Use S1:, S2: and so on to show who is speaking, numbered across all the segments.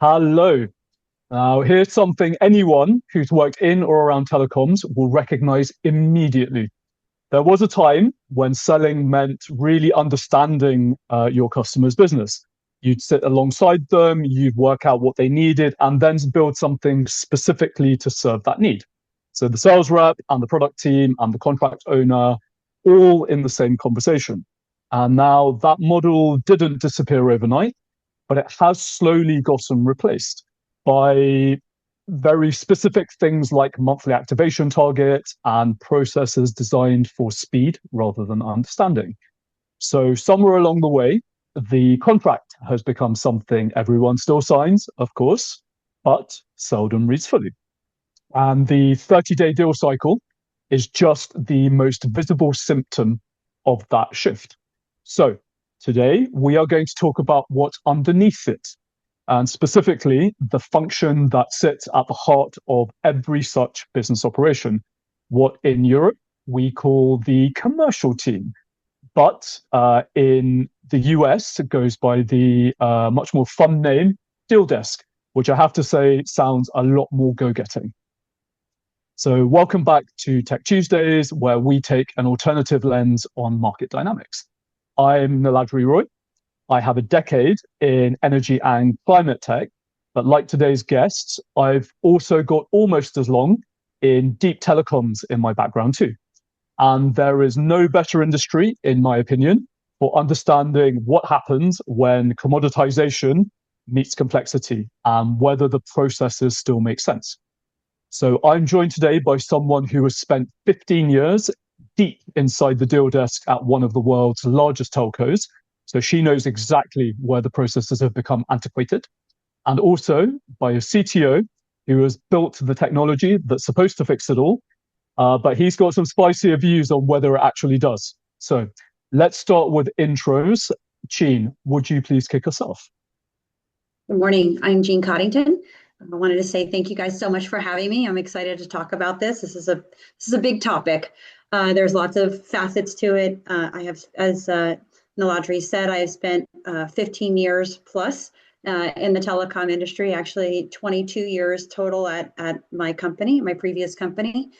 S1: Hello. Now, here's something anyone who's worked in or around telecoms will recognize immediately. There was a time when selling meant really understanding your customer's business. You'd sit alongside them, you'd work out what they needed, and then build something specifically to serve that need. So the sales rep and the product team and the contract owner all in the same conversation. And now that model didn't disappear overnight, but it has slowly gotten replaced by very specific things like monthly activation targets and processes designed for speed rather than understanding. So, somewhere along the way, the contract has become something everyone still signs, of course, but seldom reads fully. And the 30-day deal cycle is just the most visible symptom of that shift. So, today we are going to talk about what's underneath it, and specifically the function that sits at the heart of every such business operation, what in Europe we call the commercial team. But in the US, it goes by the much more fun name, deal desk, which I have to say sounds a lot more go-getting. So welcome back to Tech Tuesdays, where we take an alternative lens on market dynamics. I'm Niladri Roy. I have a decade in energy and climate tech, but like today's guests, I've also got almost as long in deep telecoms in my background too. And there is no better industry, in my opinion, for understanding what happens when commoditization meets complexity and whether the processes still make sense. So I'm joined today by someone who has spent 15 years deep inside the deal desk at one of the world's largest telcos. So she knows exactly where the processes have become antiquated. And also by a CTO who has built the technology that's supposed to fix it all, but he's got some spicier views on whether it actually does. So let's start with intros. Jean, would you please kick us off?
S2: Good morning. I'm Jean Coddington. I wanted to say thank you guys so much for having me. I'm excited to talk about this. This is a big topic. There's lots of facets to it. I have, as Niladri said, I have spent 15 years plus in the telecom industry, actually 22 years total at my company, my previous company.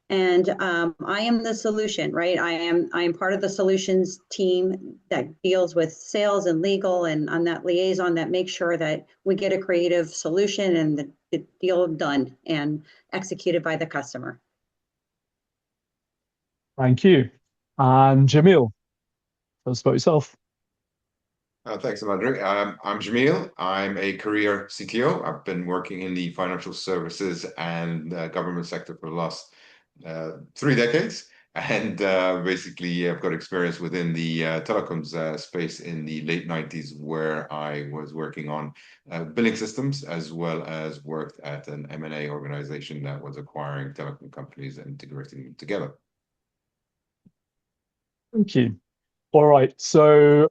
S2: And I am the solution, right? I am part of the solutions team that deals with sales and legal and on that liaison that makes sure that we get a creative solution and the deal done and executed by the customer.
S1: Thank you. And Jamil, tell us about yourself.
S3: Thanks, Niladri. I'm Jamil. I'm a career CTO. I've been working in the financial services and government sector for the last 3 decades. And basically, I've got experience within the telecoms space in the late 90s, where I was working on billing systems, as well as worked at an M&A organization that was acquiring telecom companies and integrating them together.
S1: Thank you. All right. So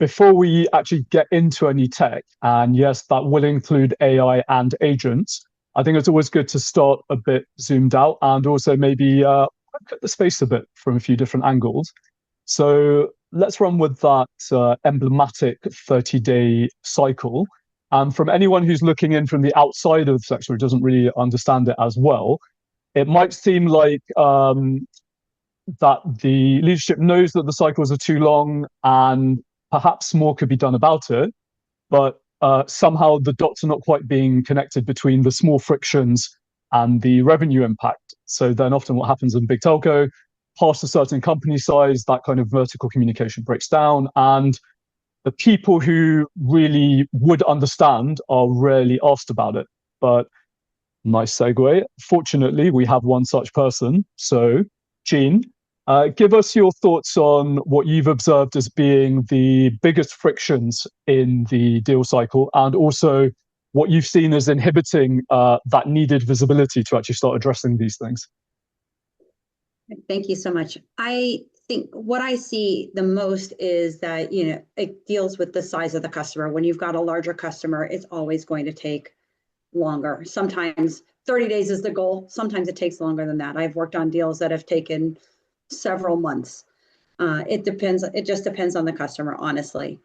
S1: before we actually get into any tech, and yes, that will include AI and agents, I think it's always good to start a bit zoomed out and also maybe look at the space a bit from a few different angles. So let's run with that emblematic 30-day cycle. And from anyone who's looking in from the outside of the sector who doesn't really understand it as well, it might seem like that the leadership knows that the cycles are too long and perhaps more could be done about it, but somehow the dots are not quite being connected between the small frictions and the revenue impact. So then often what happens in big telco, past a certain company size, that kind of vertical communication breaks down, and the people who really would understand are rarely asked about it. But nice segue. Fortunately, we have one such person. So, Jean, give us your thoughts on what you've observed as being the biggest frictions in the deal cycle, and also what you've seen as inhibiting that needed visibility to actually start addressing these things.
S2: Thank you so much. I think what I see the most is that, it deals with the size of the customer. When you've got a larger customer, it's always going to take longer. Sometimes 30 days is the goal. Sometimes it takes longer than that. I've worked on deals that have taken several months. It depends. It just depends on the customer, honestly.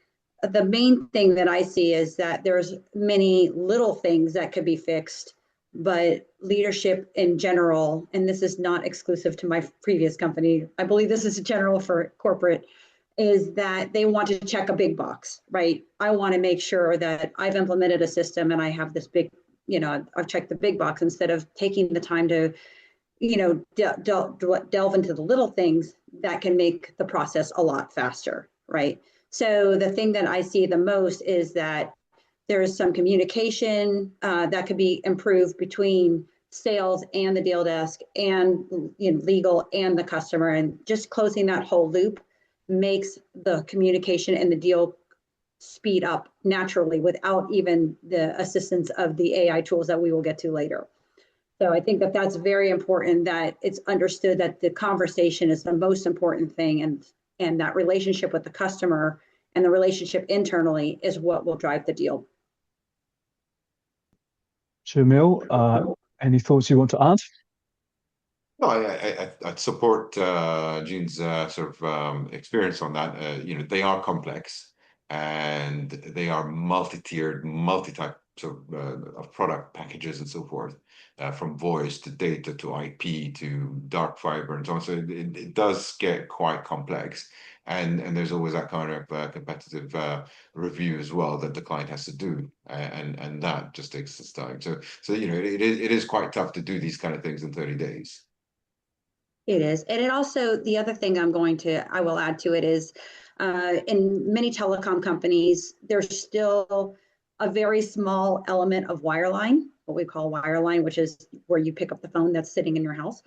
S2: the main thing that I see is that there's many little things that could be fixed, but leadership in general, and this is not exclusive to my previous company, I believe this is general for corporate, is that they want to check a big box, right? I want to make sure that I've implemented a system and I have this big, I've checked the big box instead of taking the time to, delve into the little things that can make the process a lot faster, right? So the thing that I see the most is that there is some communication that could be improved between sales and the deal desk and legal and the customer, and just closing that whole loop makes the communication and the deal speed up naturally without even the assistance of the AI tools that we will get to later. So I think that that's very important, that it's understood that the conversation is the most important thing, and that relationship with the customer and the relationship internally is what will drive the deal.
S1: Jamil, any thoughts you want to add?
S3: No, I'd support Jean's sort of experience on that. They are complex and they are multi-tiered, multi-type sort of product packages and so forth, from voice to data to IP to dark fiber and so on. So it does get quite complex. And there's always that kind of competitive review as well that the client has to do, and that just takes its time. So it is quite tough to do these kind of things in 30 days.
S2: It is. And it also, the other thing I will add to it is, in many telecom companies, there's still a very small element of wireline, what we call wireline, which is where you pick up the phone that's sitting in your house.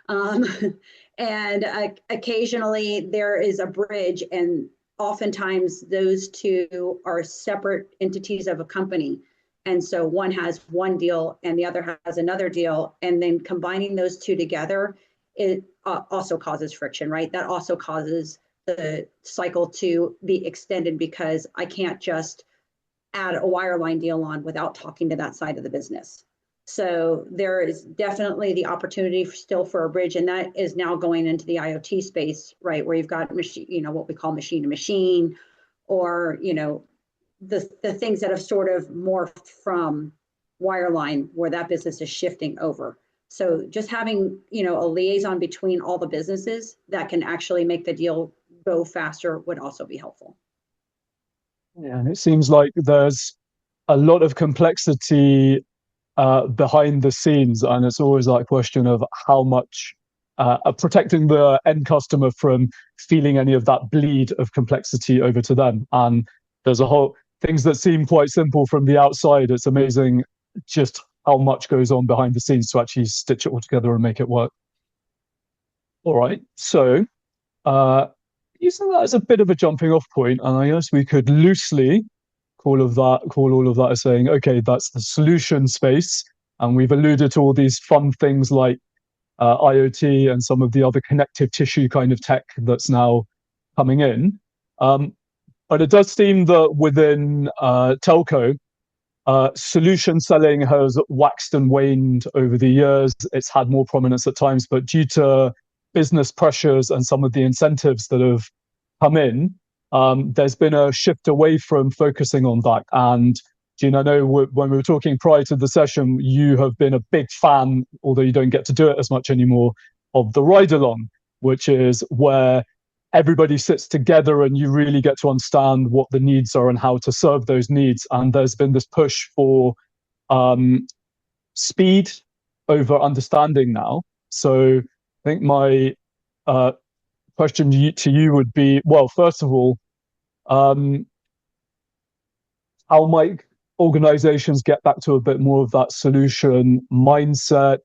S2: And occasionally there is a bridge, and oftentimes those two are separate entities of a company. And so one has one deal and the other has another deal. And then combining those two together, it also causes friction, right? That also causes the cycle to be extended, because I can't just add a wireline deal on without talking to that side of the business. So there is definitely the opportunity still for a bridge, and that is now going into the IoT space, right? Where you've got machine, what we call machine to machine, or the things that have sort of morphed from wireline, where that business is shifting over. So just having, a liaison between all the businesses that can actually make the deal go faster would also be helpful.
S1: Yeah, and it seems like there's a lot of complexity behind the scenes, and it's always like a question of how much protecting the end customer from feeling any of that bleed of complexity over to them. And there's a whole things that seem quite simple from the outside. It's amazing just how much goes on behind the scenes to actually stitch it all together and make it work. All right, so using that as a bit of a jumping off point, and I guess we could loosely call all of that as saying, okay, that's the solution space, and we've alluded to all these fun things like IoT and some of the other connective tissue kind of tech that's now coming in. But it does seem that within telco, solution selling has waxed and waned over the years. It's had more prominence at times, but due to business pressures and some of the incentives that have come in, there's been a shift away from focusing on that. And Jean, I know when we were talking prior to the session, you have been a big fan, although you don't get to do it as much anymore, of the ride along, which is where everybody sits together and you really get to understand what the needs are and how to serve those needs. And there's been this push for speed over understanding now. So I think my question to you would be, well, first of all, how might organizations get back to a bit more of that solution mindset?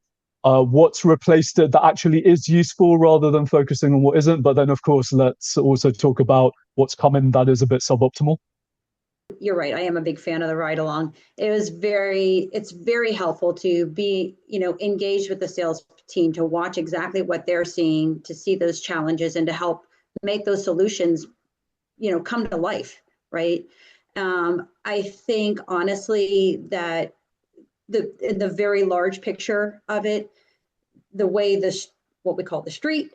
S1: What's replaced it that actually is useful rather than focusing on what isn't? But then, of course, let's also talk about what's coming that is a bit suboptimal.
S2: You're right. I am a big fan of the ride along. It's very helpful to be, engaged with the sales team, to watch exactly what they're seeing, to see those challenges, and to help make those solutions, come to life, right? I think honestly that the very large picture of it, the way what we call the street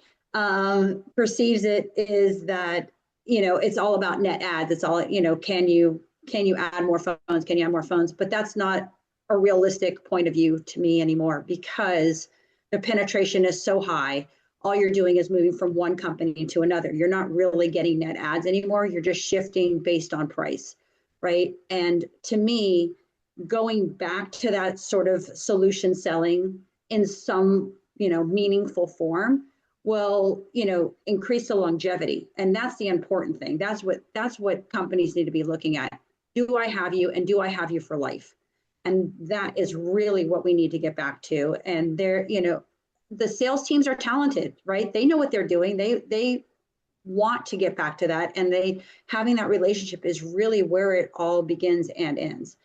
S2: perceives it, is that it's all about net adds. It's all, can you add more phones? Can you add more phones? But that's not a realistic point of view to me anymore, because the penetration is so high. All you're doing is moving from one company to another. You're not really getting net adds anymore. You're just shifting based on price, right? And to me, going back to that sort of solution selling in some, meaningful form will, increase the longevity. And that's the important thing. That's what companies need to be looking at. Do I have you, and do I have you for life? And that is really what we need to get back to. And the sales teams are talented, right? They know what they're doing. They want to get back to that. And having that relationship is really where it all begins and ends.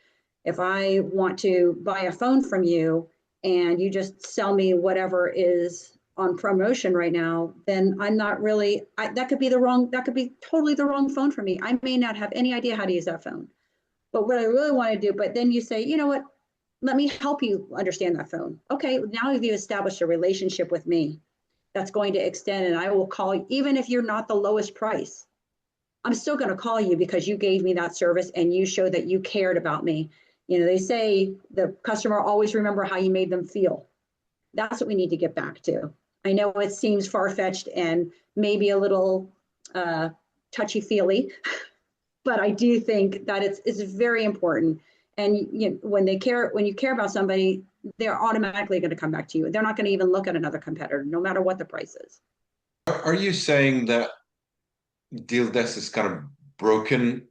S2: If I want to buy a phone from you and you just sell me whatever is on promotion right now, then I'm not really, that could be totally the wrong phone for me. I may not have any idea how to use that phone. But what I really want to do, but then you say, you know what, let me help you understand that phone. Okay, now you've established a relationship with me that's going to extend, and I will call you, even if you're not the lowest price. I'm still going to call you because you gave me that service and you showed that you cared about me. They say the customer always remember how you made them feel. That's what we need to get back to. I know it seems far-fetched and maybe a little touchy-feely, but I do think that it's very important. And when you care about somebody, they're automatically going to come back to you. They're not going to even look at another competitor, no matter what the price is.
S3: Are you saying that Deal Desk is kind of broken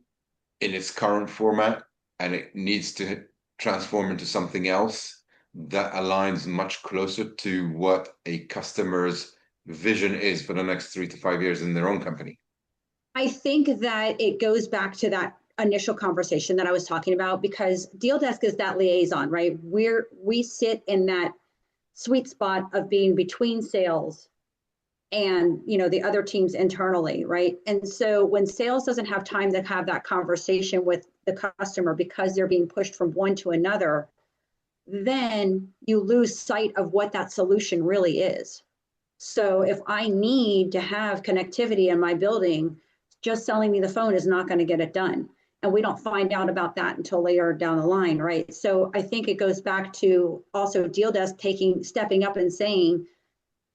S3: in its current format and it needs to transform into something else that aligns much closer to what a customer's vision is for the next 3 to 5 years in their own company?
S2: I think that it goes back to that initial conversation that I was talking about, because Deal Desk is that liaison, right? We sit in that sweet spot of being between sales and the other teams internally, right? And so when sales doesn't have time to have that conversation with the customer because they're being pushed from one to another, then you lose sight of what that solution really is. So if I need to have connectivity in my building, just selling me the phone is not going to get it done. And we don't find out about that until later down the line, right? So I think it goes back to also Deal Desk stepping up and saying,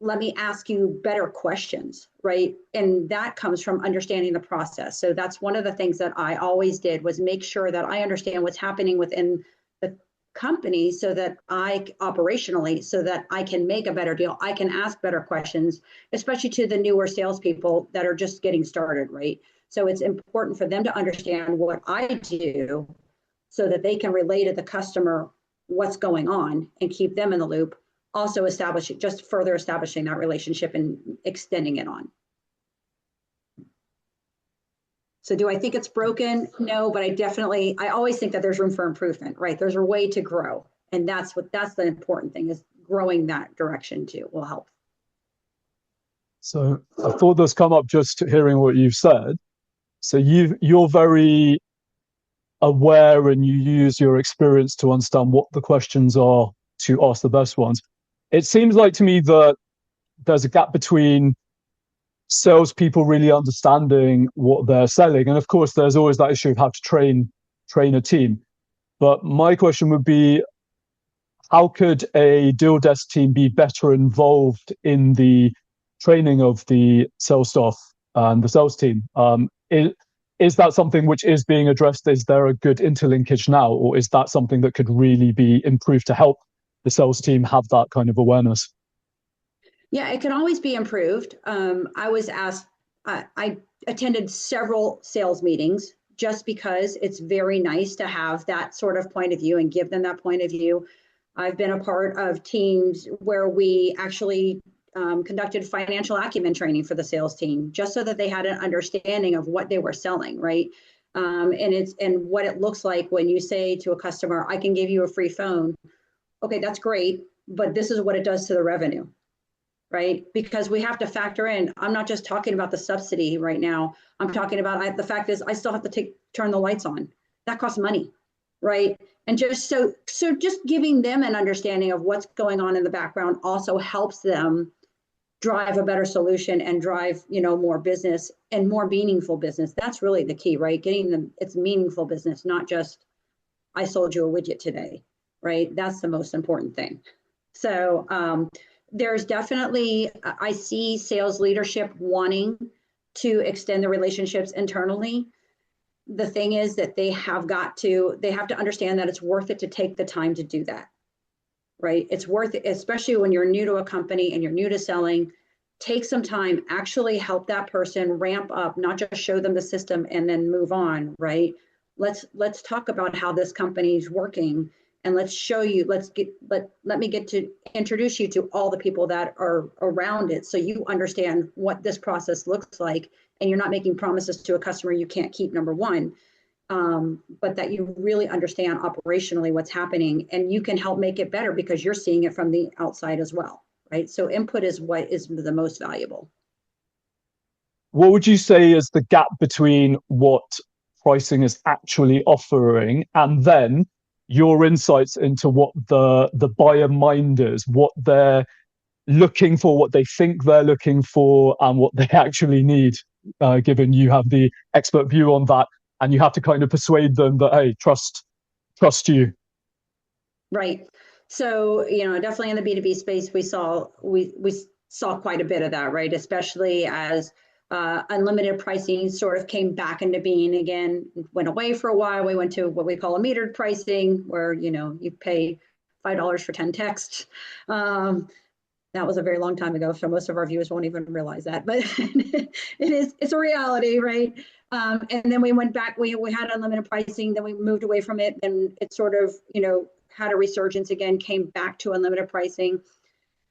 S2: let me ask you better questions, right? And that comes from understanding the process. So that's one of the things that I always did, was make sure that I understand what's happening within the company so that operationally, so that I can make a better deal. I can ask better questions, especially to the newer salespeople that are just getting started, right? So it's important for them to understand what I do so that they can relay to the customer what's going on and keep them in the loop. Also further establishing that relationship and extending it on. So do I think it's broken? No, but I always think that there's room for improvement, right? There's a way to grow. And that's the important thing, is growing that direction too will help.
S1: So I thought this come up just hearing what you've said. So you're very aware and you use your experience to understand what the questions are to ask the best ones. It seems like to me that there's a gap between salespeople really understanding what they're selling, and of course there's always that issue of how to train a team. But my question would be, how could a Deal Desk team be better involved in the training of the sales staff and the sales team? Is that something which is being addressed? Is there a good interlinkage now, or is that something that could really be improved to help the sales team have that kind of awareness?
S2: Yeah, it can always be improved. I attended several sales meetings just because it's very nice to have that sort of point of view and give them that point of view. I've been a part of teams where we actually conducted financial acumen training for the sales team, just so that they had an understanding of what they were selling, right? And what it looks like when you say to a customer, I can give you a free phone. Okay, that's great, but this is what it does to the revenue, right? Because we have to factor in, I'm not just talking about the subsidy right now. I'm talking about the fact is I still have to turn the lights on. That costs money, right? And just so just giving them an understanding of what's going on in the background also helps them drive a better solution and drive, more business and more meaningful business. That's really the key, right? Getting them, it's meaningful business, not just I sold you a widget today, right? That's the most important thing. So there's definitely, I see sales leadership wanting to extend the relationships internally. The thing is that they have to understand that it's worth it to take the time to do that, right? It's worth it, especially when you're new to a company and you're new to selling. Take some time, actually help that person ramp up, not just show them the system and then move on, right? Let's talk about how this company's working, and let's show you, let me get to introduce you to all the people that are around it, so you understand what this process looks like, and you're not making promises to a customer you can't keep, number one, but that you really understand operationally what's happening, and you can help make it better because you're seeing it from the outside as well, right? So input is what is the most valuable.
S1: What would you say is the gap between what pricing is actually offering and then your insights into what the buyer mind is, what they're looking for, what they think they're looking for, and what they actually need, given you have the expert view on that, and you have to kind of persuade them that, hey, trust you.
S2: Right. So, definitely in the B2B space, we saw quite a bit of that, right? Especially as unlimited pricing sort of came back into being again, went away for a while. We went to what we call a metered pricing, where, you pay $5 for 10 texts. That was a very long time ago, so most of our viewers won't even realize that, but it's a reality, right? And then we went back, we had unlimited pricing, then we moved away from it, and it sort of, had a resurgence again, came back to unlimited pricing.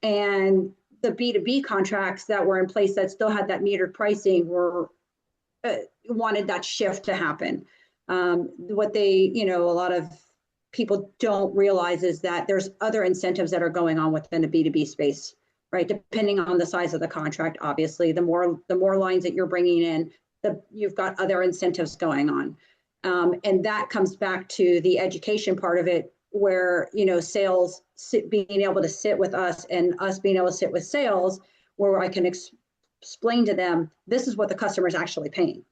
S2: And the B2B contracts that were in place that still had that metered pricing were wanted that shift to happen. What they, a lot of people don't realize is that there's other incentives that are going on within the B2B space, right? Depending on the size of the contract, obviously, the more lines that you're bringing in, you've got other incentives going on. And that comes back to the education part of it, where, sales being able to sit with us and us being able to sit with sales, where I can explain to them, this is what the customer is actually paying.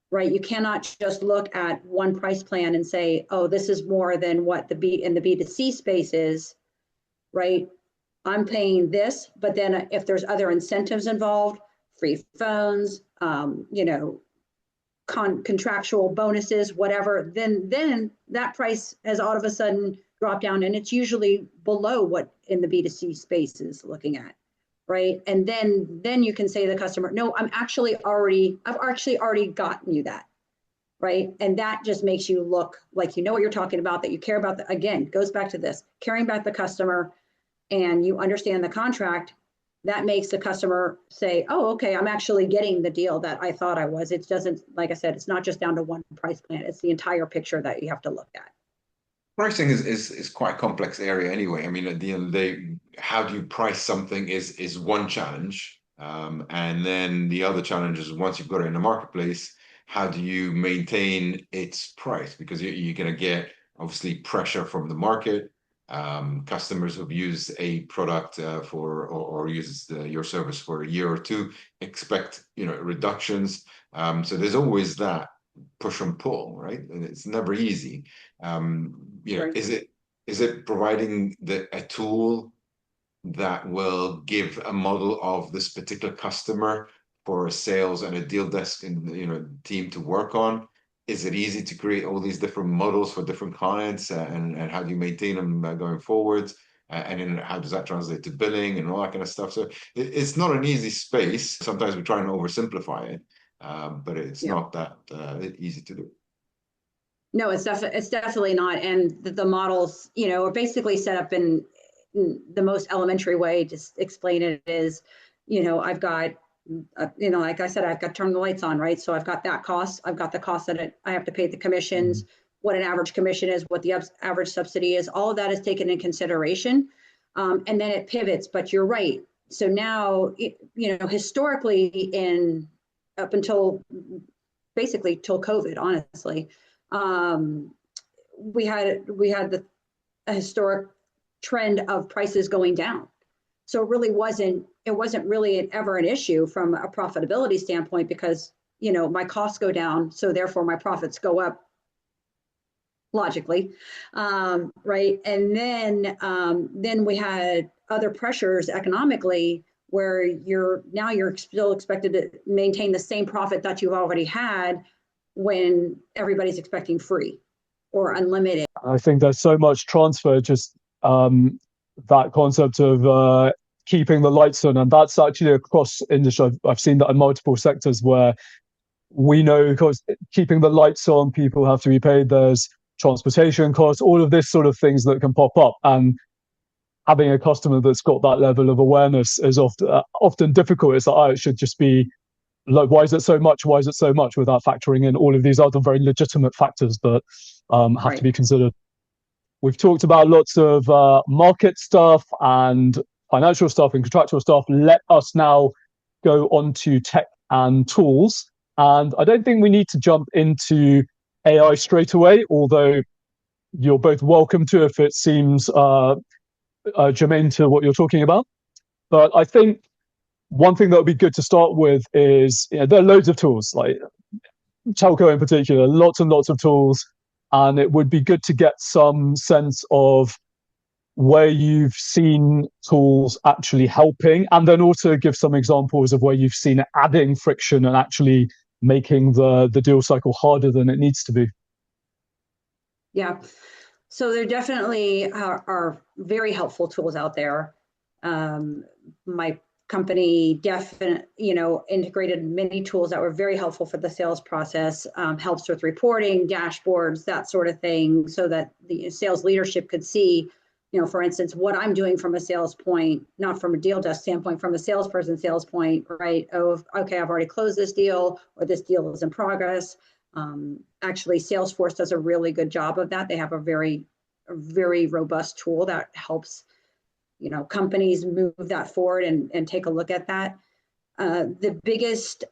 S2: Right, you cannot just look at one price plan and say, oh, this is more than what in the B2C space is, right? I'm paying this, but then if there's other incentives involved, free phones, contractual bonuses, whatever, then that price has all of a sudden dropped down, and it's usually below what in the B2C space is looking at. Right. And then you can say to the customer, no, I've actually already gotten you that. Right. And that just makes you look like you know what you're talking about, that you care about. Again, goes back to this, caring about the customer, and you understand the contract. That makes the customer say, oh, okay, I'm actually getting the deal that I thought I was. It doesn't, like I said, it's not just down to one price plan. It's the entire picture that you have to look at.
S3: Pricing is quite a complex area anyway. I mean, at the end of the day, how do you price something is one challenge. And then the other challenge is, once you've got it in the marketplace, how do you maintain its price? Because you're going to get obviously pressure from the market. Customers who've used a product or used your service for a year or two expect reductions. So there's always that push and pull, right? And it's never easy.
S2: Right.
S3: Is it providing a tool that will give a model of this particular customer for a sales and a deal desk and team to work on? Is it easy to create all these different models for different clients, and how do you maintain them going forward? And then how does that translate to billing and all that kind of stuff? So it's not an easy space. Sometimes we try and oversimplify it, but it's not that easy to do.
S2: No, it's definitely not. And the models, are basically set up in the most elementary way. Just explain it is, I've got, like I said, I've got to turn the lights on, right? So I've got that cost. I've got the cost that I have to pay the commissions, what an average commission is, what the average subsidy is. All of that is taken in consideration. And then it pivots, but you're right. So now, historically up until basically till COVID, honestly, we had a historic trend of prices going down, So it wasn't really ever an issue from a profitability standpoint because, my costs go down, so therefore my profits go up logically, right? And then we had other pressures economically where you're still expected to maintain the same profit that you've already had when everybody's expecting free or unlimited.
S1: I think there's so much transfer, just that concept of keeping the lights on, and that's actually across industry. I've seen that in multiple sectors where we know, because keeping the lights on, people have to be paid. There's transportation costs, all of this sort of things that can pop up, and having a customer that's got that level of awareness is often difficult. It's like, oh, it should just be like, why is it so much? Why is it so much? Without factoring in all of these other very legitimate factors that have to be considered. We've talked about lots of market stuff and financial stuff and contractual stuff. Let us now go on to tech and tools. And I don't think we need to jump into AI straight away, although you're both welcome to if it seems germane to what you're talking about. But I think one thing that would be good to start with is, there are loads of tools, like telco in particular, lots and lots of tools. And it would be good to get some sense of where you've seen tools actually helping, and then also give some examples of where you've seen it adding friction and actually making the deal cycle harder than it needs to be.
S2: Yeah. So there definitely are very helpful tools out there. My company integrated many tools that were very helpful for the sales process, helps with reporting, dashboards, that sort of thing, so that the sales leadership could see, for instance, what I'm doing from a sales point, not from a deal desk standpoint, from a salesperson sales point, right? Oh, okay, I've already closed this deal, or this deal is in progress. Actually, Salesforce does a really good job of that. They have a very robust tool that helps companies move that forward and take a look at that. The biggest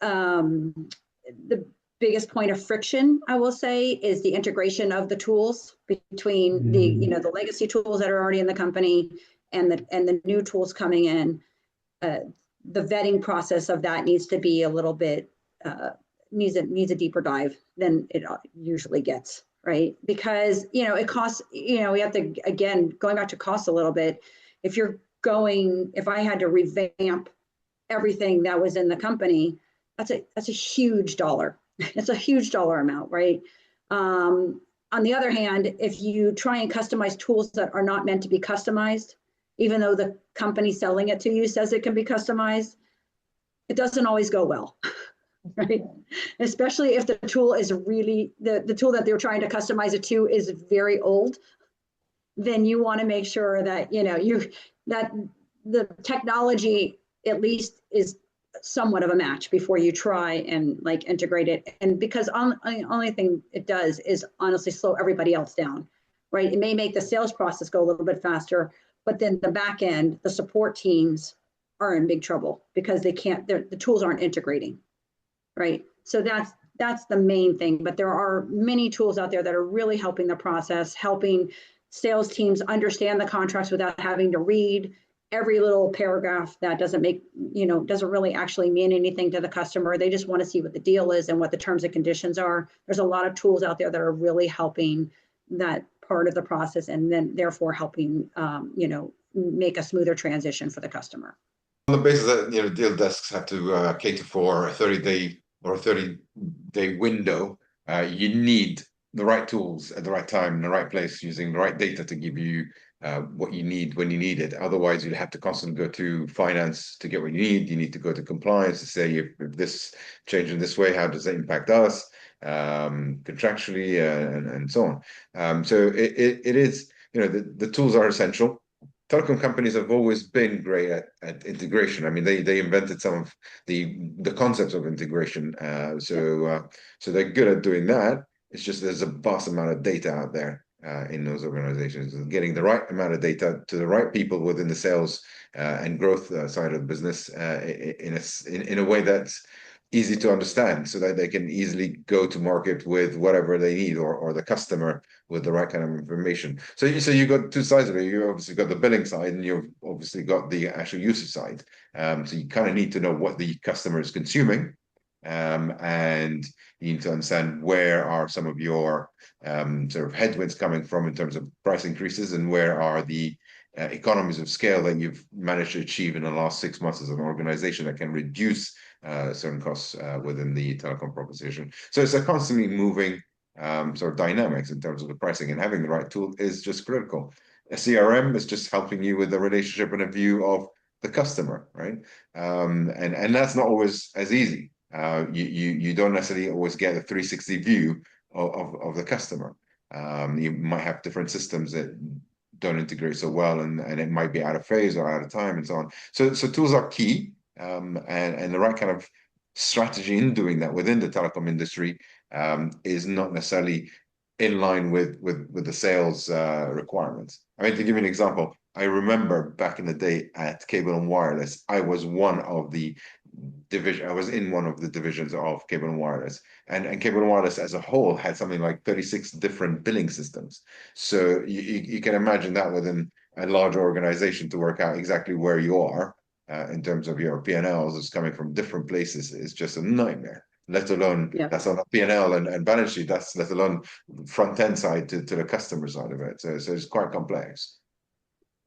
S2: point of friction, I will say, is the integration of the tools between the legacy tools that are already in the company and the new tools coming in. The vetting process of that needs to be a little bit needs a deeper dive than it usually gets, right? Because it costs. We have to, again, going back to cost a little bit. If I had to revamp everything that was in the company, that's a huge dollar. It's a huge dollar amount, right? On the other hand, if you try and customize tools that are not meant to be customized, even though the company selling it to you says it can be customized, it doesn't always go well, right? Especially if the tool is really, the tool that they're trying to customize it to is very old, then you want to make sure that that the technology at least is somewhat of a match before you try and integrate it. And because the only thing it does is honestly slow everybody else down, right? It may make the sales process go a little bit faster, but then the back end, the support teams are in big trouble because the tools aren't integrating, right? So that's the main thing. But there are many tools out there that are really helping the process, helping sales teams understand the contracts without having to read every little paragraph that doesn't really actually mean anything to the customer. They just want to see what the deal is and what the terms and conditions are. There's a lot of tools out there that are really helping that part of the process, and then therefore helping make a smoother transition for the customer.
S3: On the basis that deal desks have to cater for a 30-day or a 30-day window, you need the right tools at the right time in the right place, using the right data to give you what you need when you need it. Otherwise, you'd have to constantly go to finance to get what you need. You need to go to compliance to say, if this change in this way, how does that impact us contractually, and so on. So it is, the tools are essential. Telecom companies have always been great at integration. I mean, they invented some of the concepts of integration. So they're good at doing that. It's just there's a vast amount of data out there in those organizations. Getting the right amount of data to the right people within the sales and growth side of the business in a way that's easy to understand so that they can easily go to market with whatever they need, or the customer with the right kind of information. So you got two sides of it. You obviously got the billing side, and you've obviously got the actual usage side. So you kind of need to know what the customer is consuming, and you need to understand where are some of your sort of headwinds coming from in terms of price increases, and where are the economies of scale that you've managed to achieve in the last 6 months as an organization that can reduce certain costs within the telecom proposition. So it's a constantly moving sort of dynamics in terms of the pricing, and having the right tool is just critical. A CRM is just helping you with the relationship and a view of the customer, right? And that's not always as easy. You don't necessarily always get a 360 view of the customer. You might have different systems that don't integrate so well, and it might be out of phase or out of time and so on. So tools are key, and the right kind of strategy in doing that within the telecom industry is not necessarily in line with the sales requirements. I mean, to give you an example, I remember back in the day at Cable and Wireless, I was in one of the divisions of Cable and Wireless, and Cable and Wireless as a whole had something like 36 different billing systems. So you can imagine that within a large organization, to work out exactly where you are in terms of your P&Ls is coming from different places is just a nightmare. Let alone that's on a P&L and balance sheet. That's let alone front end side to the customer side of it. So it's quite complex.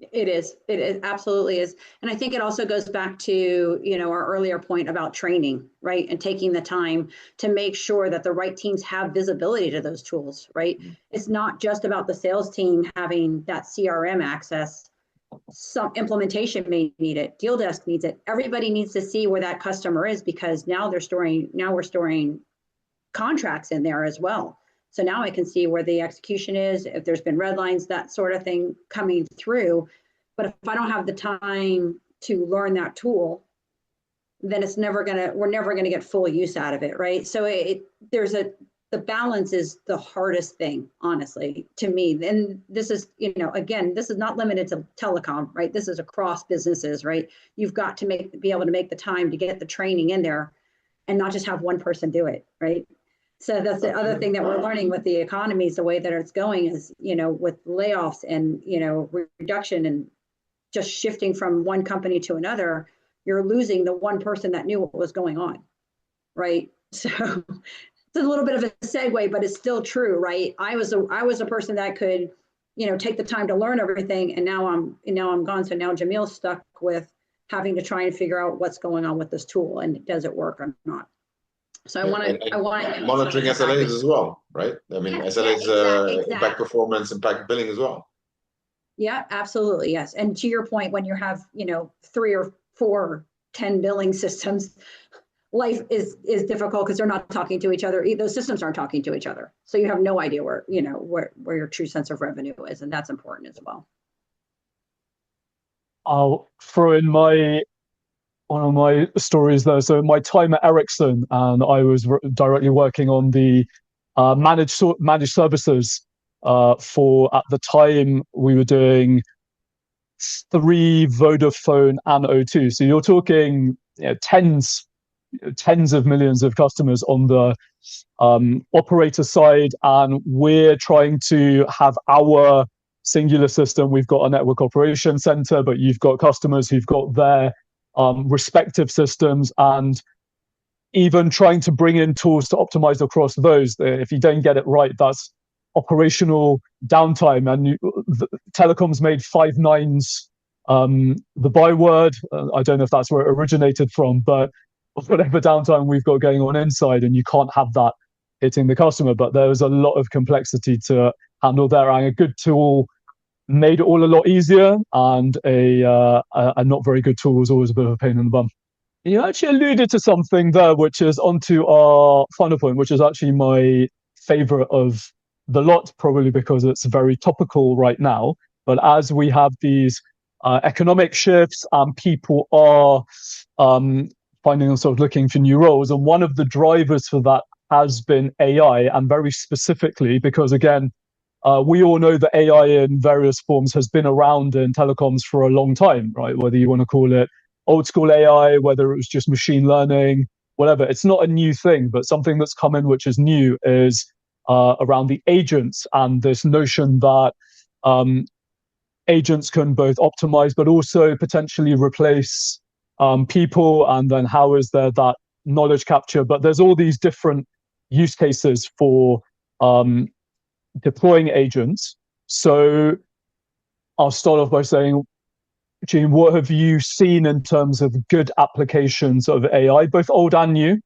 S2: It absolutely is. And I think it also goes back to, our earlier point about training, right? And taking the time to make sure that the right teams have visibility to those tools, right? Mm-hmm. It's not just about the sales team having that CRM access. Some implementation may need it. Deal desk needs it. Everybody needs to see where that customer is, because now we're storing contracts in there as well. So now I can see where the execution is, if there's been red lines, that sort of thing coming through. But if I don't have the time to learn that tool, then we're never gonna get full use out of it, right? So the balance is the hardest thing, honestly, to me. And this is, again, this is not limited to telecom, right? This is across businesses, right? You've got to be able to make the time to get the training in there and not just have one person do it, right? So that's the other thing that we're learning with the economies, the way that it's going is, with layoffs and, reduction and just shifting from one company to another, you're losing the one person that knew what was going on, right? So it's a little bit of a segue, but it's still true, right? I was a person that could, take the time to learn everything, and now I'm gone. So now Jamil's stuck with having to try and figure out what's going on with this tool and does it work or not. So I want to
S3: monitoring SLAs as well, right? I mean, SLAs impact performance, impact billing as well.
S2: Yeah, absolutely, yes. And to your point, when you have 3 or 4, 10 billing systems, life is difficult because they're not talking to each other. Those systems aren't talking to each other, so you have no idea where your true sense of revenue is, and that's important as well.
S1: I'll throw in one of my stories there. So my time at Ericsson, and I was directly working on the managed services for, at the time, we were doing 3 Vodafone and O2. So you're talking tens of millions of customers on the operator side, and we're trying to have our singular system. We've got a network operation center, but you've got customers who've got their respective systems, and even trying to bring in tools to optimize across those. If you don't get it right, that's operational downtime. And telecoms made 5 nines the byword. I don't know if that's where it originated from, but whatever downtime we've got going on inside, and you can't have that hitting the customer. But there was a lot of complexity to handle there, and a good tool made it all a lot easier, and a not very good tool was always a bit of a pain in the bum. You actually alluded to something there, which is onto our final point, which is actually my favorite of the lot, probably because it's very topical right now. But as we have these economic shifts, and people are finding themselves looking for new roles, and one of the drivers for that has been AI, and very specifically because, again, we all know that AI in various forms has been around in telecoms for a long time, right? Whether you want to call it old school AI, whether it was just machine learning, whatever. It's not a new thing, but something that's come in which is new is around the agents and this notion that agents can both optimize but also potentially replace people. And then how is there that knowledge capture? But there's all these different use cases for deploying agents. So I'll start off by saying, Jean, what have you seen in terms of good applications of AI, both old and new?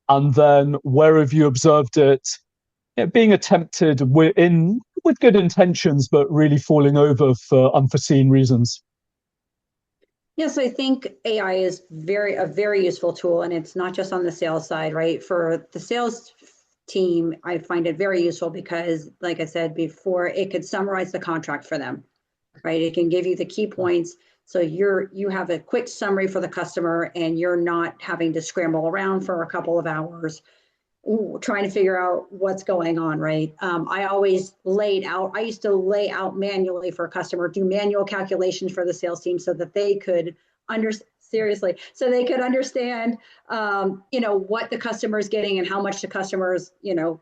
S1: And then where have you observed it being attempted with good intentions, but really falling over for unforeseen reasons?
S2: Yes, I think AI is a very useful tool, and it's not just on the sales side, right? For the sales team, I find it very useful because, like I said before, it could summarize the contract for them, right? It can give you the key points. So you have a quick summary for the customer, and you're not having to scramble around for a couple of hours trying to figure out what's going on, right? I used to lay out manually for a customer, do manual calculations for the sales team so that they could understand, what the customer is getting and how much the customer is,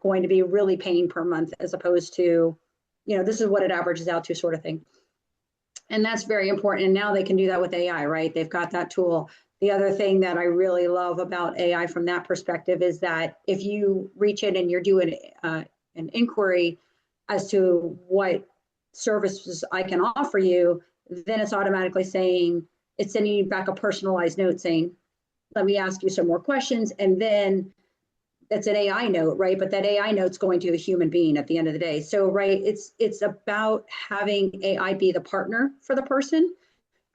S2: going to be really paying per month, as opposed to, this is what it averages out to, sort of thing. And that's very important. And now they can do that with AI, right? They've got that tool. The other thing that I really love about AI from that perspective is that if you reach in and you're doing an inquiry as to what services I can offer you, then it's automatically it's sending you back a personalized note saying, let me ask you some more questions. And then that's an AI note, right? But that AI note's going to a human being at the end of the day. So, right, it's about having AI be the partner for the person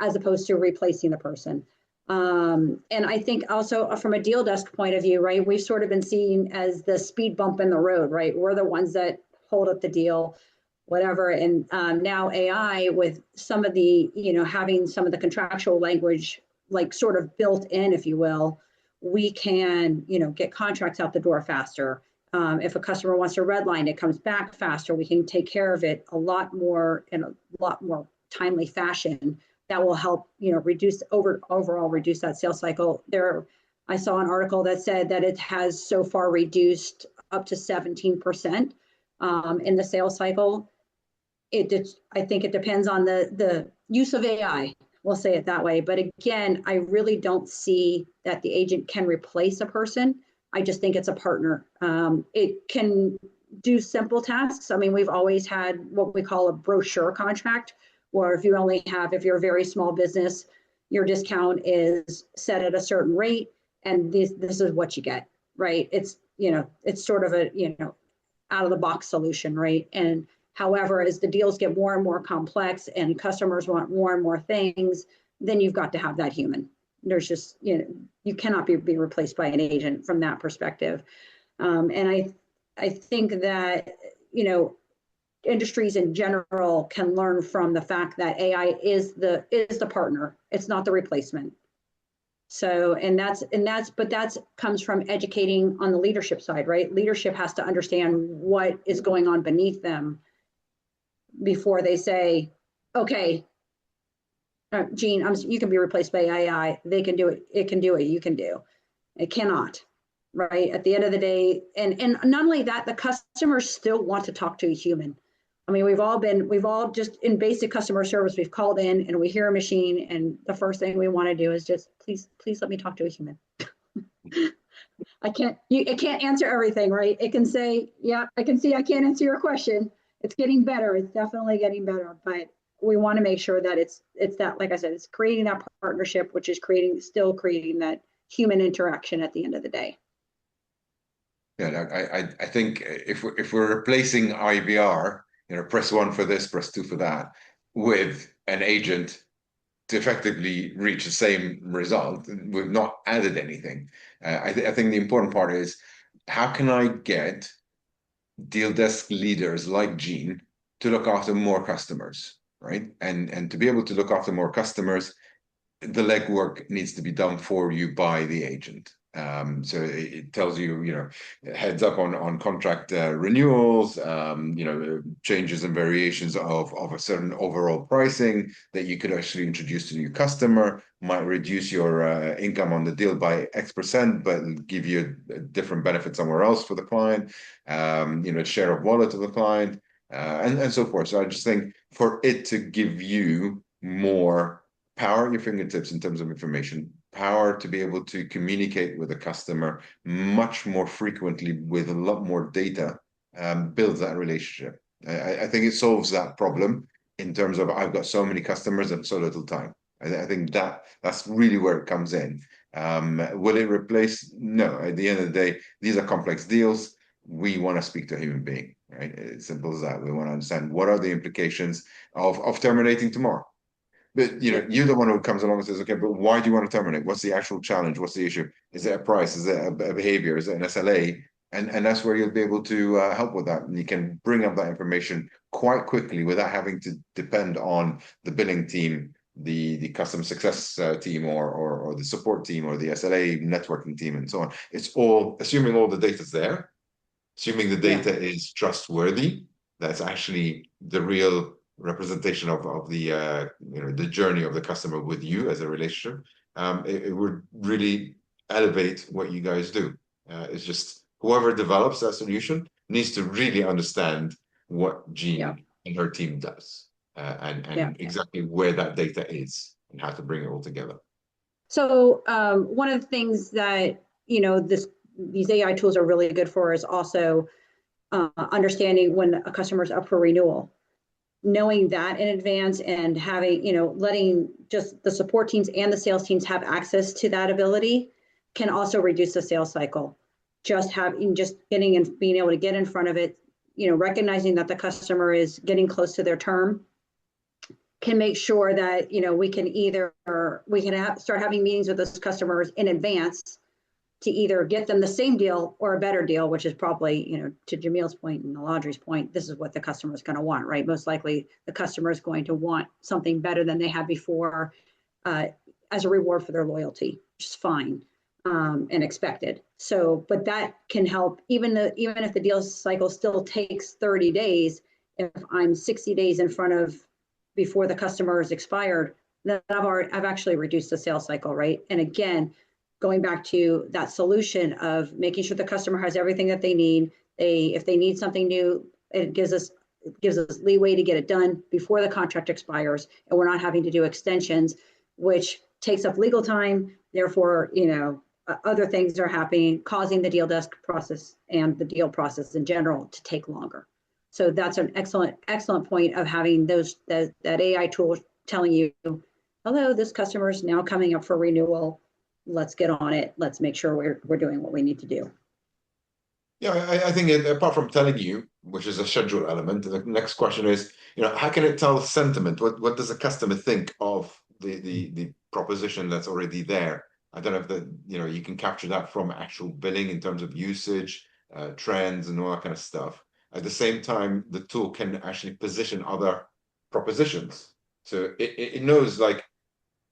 S2: as opposed to replacing the person. And I think also from a deal desk point of view, right, we've sort of been seen as the speed bump in the road, right? We're the ones that hold up the deal, whatever. And now AI, with some of the, having some of the contractual language, like sort of built in, if you will, we can, get contracts out the door faster. If a customer wants to redline, it comes back faster. We can take care of it in a lot more timely fashion. That will help, overall reduce that sales cycle. I saw an article that said that it has so far reduced up to 17% in the sales cycle. I think it depends on the use of AI. We'll say it that way. But again, I really don't see that the agent can replace a person. I just think it's a partner. It can do simple tasks. I mean, we've always had what we call a brochure contract, where if you're a very small business, your discount is set at a certain rate, and this is what you get, right? It's sort of a, out of the box solution, right? And however, as the deals get more and more complex and customers want more and more things, then you've got to have that human. There's just, you cannot be replaced by an agent from that perspective. And I think that, industries in general can learn from the fact that AI is the partner. It's not the replacement. So, but that comes from educating on the leadership side, right? Leadership has to understand what is going on beneath them before they say, okay, Jean, you can be replaced by AI. They can do it. It can do it. You can do. It cannot, right? At the end of the day, and not only that, the customers still want to talk to a human. I mean, we've all just in basic customer service, we've called in and we hear a machine, and the first thing we want to do is just, please let me talk to a human. It can't answer everything, right? It can say, yeah, I can see I can't answer your question. It's getting better. It's definitely getting better, but we want to make sure that it's that, like I said, it's creating that partnership, which is still creating that human interaction at the end of the day.
S3: Yeah, I think if we're replacing IVR, press 1 for this, press 2 for that, with an agent to effectively reach the same result, we've not added anything. I think the important part is, how can I get deal desk leaders like Jean to look after more customers, right? And to be able to look after more customers, the legwork needs to be done for you by the agent. So it tells you, heads up on contract renewals, changes and variations of a certain overall pricing that you could actually introduce to a new customer, might reduce your income on the deal by X%, but give you a different benefit somewhere else for the client, share of wallet of the client, and so forth. So I just think for it to give you more power at your fingertips in terms of information, power to be able to communicate with the customer much more frequently with a lot more data, builds that relationship. I think it solves that problem in terms of I've got so many customers and so little time. I think that's really where it comes in. Will it replace? No. At the end of the day, these are complex deals. We want to speak to a human being, right? It's simple as that. We want to understand what are the implications of terminating tomorrow. But you're the one who comes along and says, okay, but why do you want to terminate? What's the actual challenge? What's the issue? Is it a price? Is it a behavior? Is it an SLA? And that's where you'll be able to help with that. And you can bring up that information quite quickly without having to depend on the billing team, the customer success team, or the support team, or the SLA networking team, and so on. It's all assuming all the data's there, assuming the data is trustworthy. That's actually the real representation of the journey of the customer with you as a relationship. It would really elevate what you guys do. It's just whoever develops that solution needs to really understand what Jean and her team does, and exactly where that data is and how to bring it all together.
S2: So one of the things that these AI tools are really good for is also understanding when a customer is up for renewal. Knowing that in advance and having, letting just the support teams and the sales teams have access to that ability can also reduce the sales cycle. Just getting and being able to get in front of it, recognizing that the customer is getting close to their term, can make sure that, we can start having meetings with those customers in advance to either get them the same deal or a better deal, which is probably, to Jamil's point and Niladri's point, this is what the customer is going to want, right? Most likely the customer is going to want something better than they had before as a reward for their loyalty, which is fine and expected. So, but that can help, even if the deal cycle still takes 30 days, if I'm 60 days in front of before the customer is expired, then I've actually reduced the sales cycle, right? And again, going back to that solution of making sure the customer has everything that they need. If they need something new, it gives us leeway to get it done before the contract expires, and we're not having to do extensions, which takes up legal time. Therefore, other things are happening, causing the deal desk process and the deal process in general to take longer. So that's an excellent point of having that AI tool telling you, hello, this customer is now coming up for renewal. Let's get on it. Let's make sure we're doing what we need to do.
S3: Yeah, I think apart from telling you, which is a schedule element, the next question is, how can it tell sentiment? What does a customer think of the proposition that's already there? I don't know if that, you can capture that from actual billing in terms of usage, trends, and all that kind of stuff. At the same time, the tool can actually position other propositions. So it knows, like,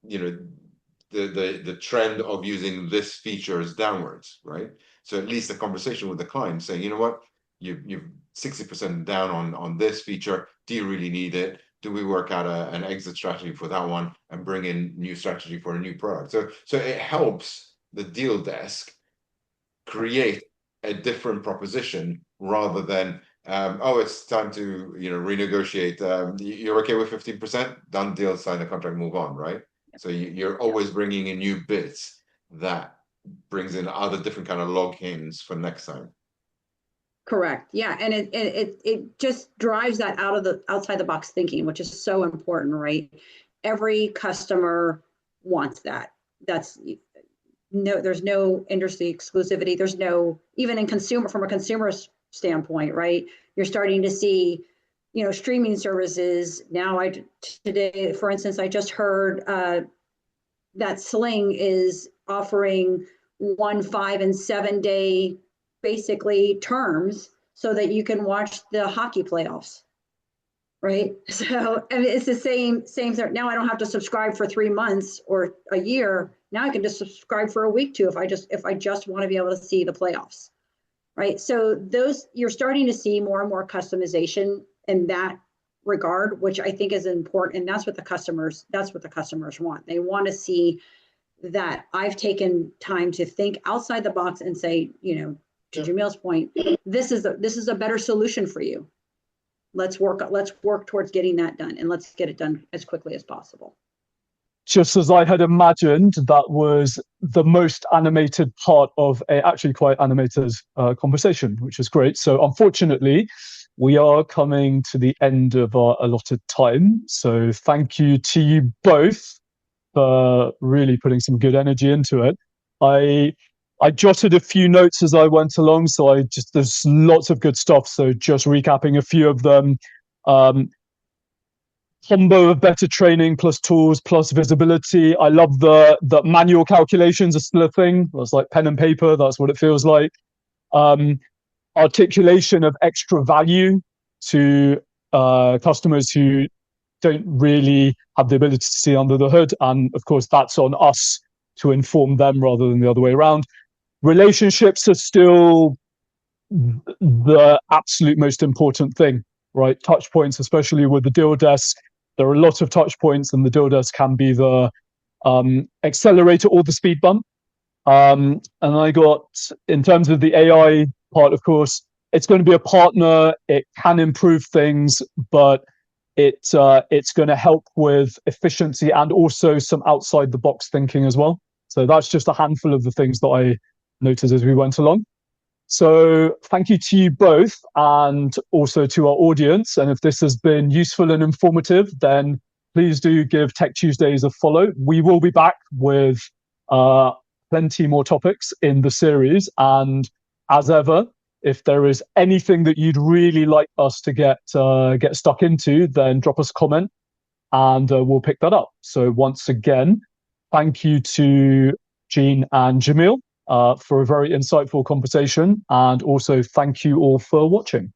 S3: the trend of using this feature is downwards, right? So at least a conversation with the client saying, you know what, you're 60% down on this feature. Do you really need it? Do we work out an exit strategy for that one and bring in new strategy for a new product? So it helps the deal desk create a different proposition rather than it's time to renegotiate. You're okay with 15%? Done deal, sign the contract, move on, right? So you're always bringing in new bits that brings in other different kind of logins for next time.
S2: Correct. Yeah, and it just drives that outside the box thinking, which is so important, right? Every customer wants that. There's no industry exclusivity. There's no, even from a consumer standpoint, right? You're starting to see, streaming services. Now, today, for instance, I just heard that Sling is offering 1, 5, and 7 day basically terms so that you can watch the hockey playoffs, right? So it's the same. Now I don't have to subscribe for 3 months or a year. Now I can just subscribe for a week too if I just want to be able to see the playoffs, right? So you're starting to see more and more customization in that regard, which I think is important, and that's what the customers want. They want to see that I've taken time to think outside the box and say, to Jamil's point, this is a better solution for you. Let's work towards getting that done, and let's get it done as quickly as possible.
S1: Just as I had imagined, that was the most animated part of a actually quite animated conversation, which is great. So unfortunately, we are coming to the end of our allotted time. So thank you to you both for really putting some good energy into it. I jotted a few notes as I went along, so there's lots of good stuff. So just recapping a few of them. Combo of better training plus tools plus visibility. I love the manual calculations are still a thing. It's like pen and paper. That's what it feels like. Articulation of extra value to customers who don't really have the ability to see under the hood. And of course, that's on us to inform them rather than the other way around. Relationships are still the absolute most important thing, right? Touch points, especially with the deal desk. There are a lot of touch points, and the deal desk can be the accelerator or the speed bump. And I got, in terms of the AI part, of course, it's going to be a partner. It can improve things, but it's going to help with efficiency and also some outside the box thinking as well. So that's just a handful of the things that I noticed as we went along. So thank you to you both, and also to our audience. And if this has been useful and informative, then please do give Tech Tuesdays a follow. We will be back with plenty more topics in the series. And as ever, if there is anything that you'd really like us to get stuck into, then drop us a comment and we'll pick that up. So once again, thank you to Jean and Jamil for a very insightful conversation. And also thank you all for watching.